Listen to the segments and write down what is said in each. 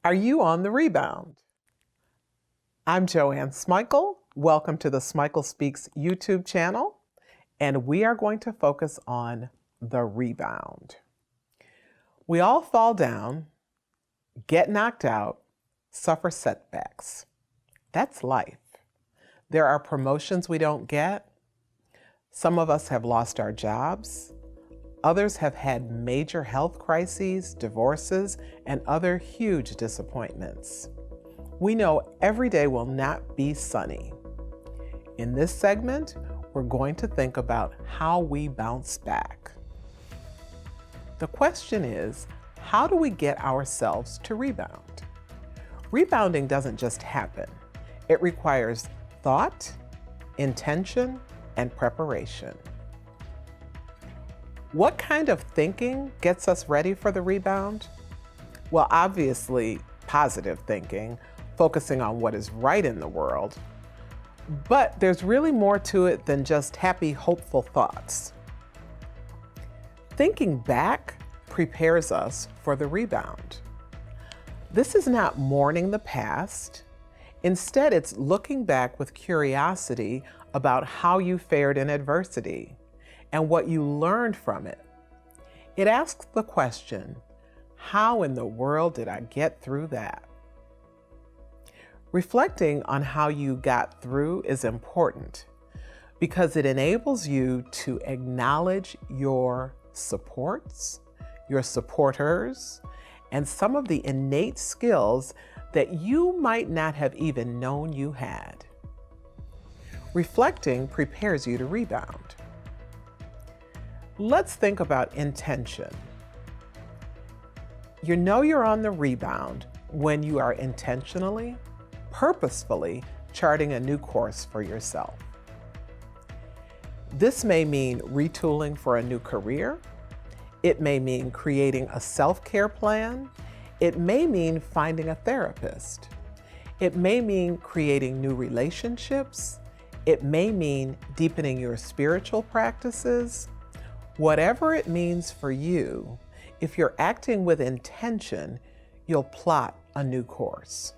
Are you on the rebound? I'm Joanne Smikle. Welcome to the Smikle Speaks YouTube channel, and we are going to focus on the rebound. We all fall down, get knocked out, suffer setbacks. That's life. There are promotions we don't get. Some of us have lost our jobs. Others have had major health crises, divorces, and other huge disappointments. We know every day will not be sunny. In this segment, we're going to think about how we bounce back. The question is, how do we get ourselves to rebound? Rebounding doesn't just happen. It requires thought, intention, and preparation. What kind of thinking gets us ready for the rebound? Well, obviously, positive thinking, focusing on what is right in the world. But there's really more to it than just happy, hopeful thoughts. Thinking back prepares us for the rebound. This is not mourning the past. Instead, it's looking back with curiosity about how you fared in adversity and what you learned from it. It asks the question, how in the world did I get through that? Reflecting on how you got through is important because it enables you to acknowledge your supports, your supporters, and some of the innate skills that you might not have even known you had. Reflecting prepares you to rebound. Let's think about intention. You know you're on the rebound when you are intentionally, purposefully charting a new course for yourself. This may mean retooling for a new career. It may mean creating a self-care plan. It may mean finding a therapist. It may mean creating new relationships. It may mean deepening your spiritual practices. Whatever it means for you, if you're acting with intention, you'll plot a new course.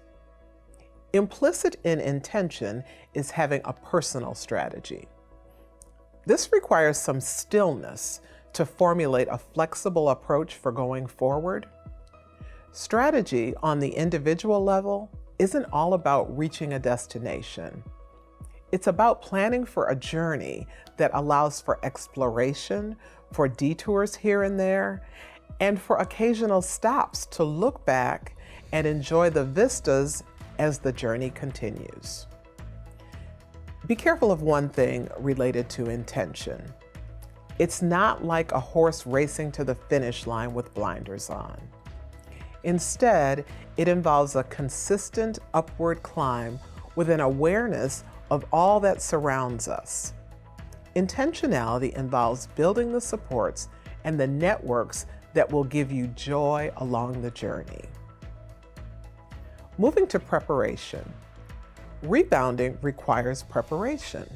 Implicit in intention is having a personal strategy. This requires some stillness to formulate a flexible approach for going forward. Strategy on the individual level isn't all about reaching a destination. It's about planning for a journey that allows for exploration, for detours here and there, and for occasional stops to look back and enjoy the vistas as the journey continues. Be careful of one thing related to intention. It's not like a horse racing to the finish line with blinders on. Instead, it involves a consistent upward climb with an awareness of all that surrounds us. Intentionality involves building the supports and the networks that will give you joy along the journey. Moving to preparation. Rebounding requires preparation.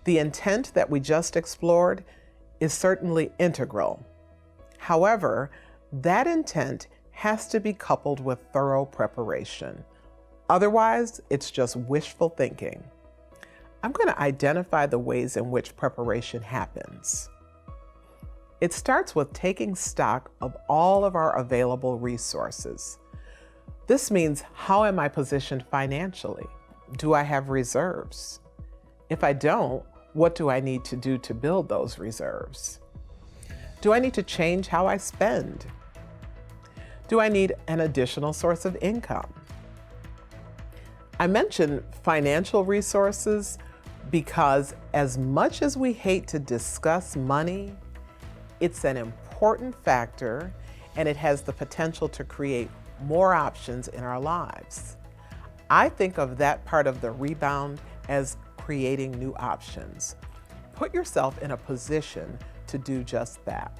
The intent that we just explored is certainly integral. However, that intent has to be coupled with thorough preparation. Otherwise, it's just wishful thinking. I'm going to identify the ways in which preparation happens. It starts with taking stock of all of our available resources. This means, how am I positioned financially? Do I have reserves? If I don't, what do I need to do to build those reserves? Do I need to change how I spend? Do I need an additional source of income? I mention financial resources because as much as we hate to discuss money, it's an important factor and it has the potential to create more options in our lives. I think of that part of the rebound as creating new options. Put yourself in a position to do just that.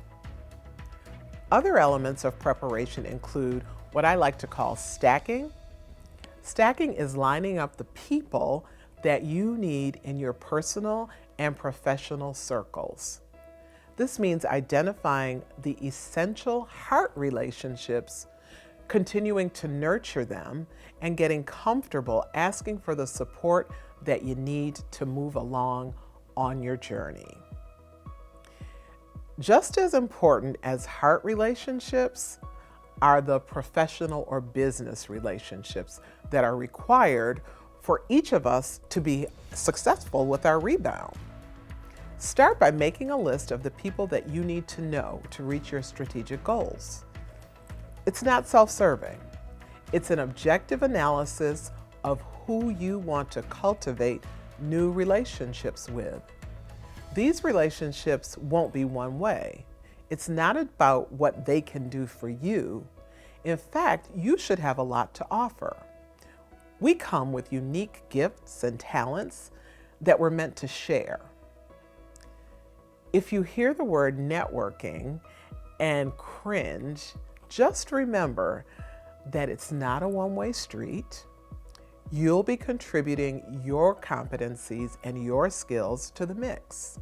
Other elements of preparation include what I like to call stacking. Stacking is lining up the people that you need in your personal and professional circles. This means identifying the essential heart relationships continuing to nurture them, and getting comfortable asking for the support that you need to move along on your journey. Just as important as heart relationships are the professional or business relationships that are required for each of us to be successful with our rebound. Start by making a list of the people that you need to know to reach your strategic goals. It's not self-serving. It's an objective analysis of who you want to cultivate new relationships with. These relationships won't be one way. It's not about what they can do for you. In fact, you should have a lot to offer. We come with unique gifts and talents that we're meant to share. If you hear the word networking and cringe, just remember that it's not a one-way street. You'll be contributing your competencies and your skills to the mix.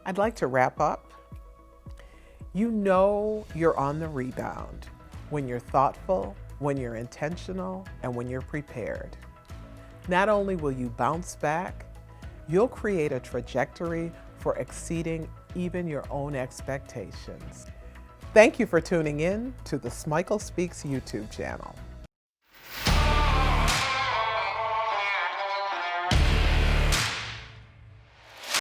I'd like to wrap up. You know you're on the rebound when you're thoughtful, when you're intentional, and when you're prepared. Not only will you bounce back, you'll create a trajectory for exceeding even your own expectations. Thank you for tuning in to the Smichael Speaks YouTube channel.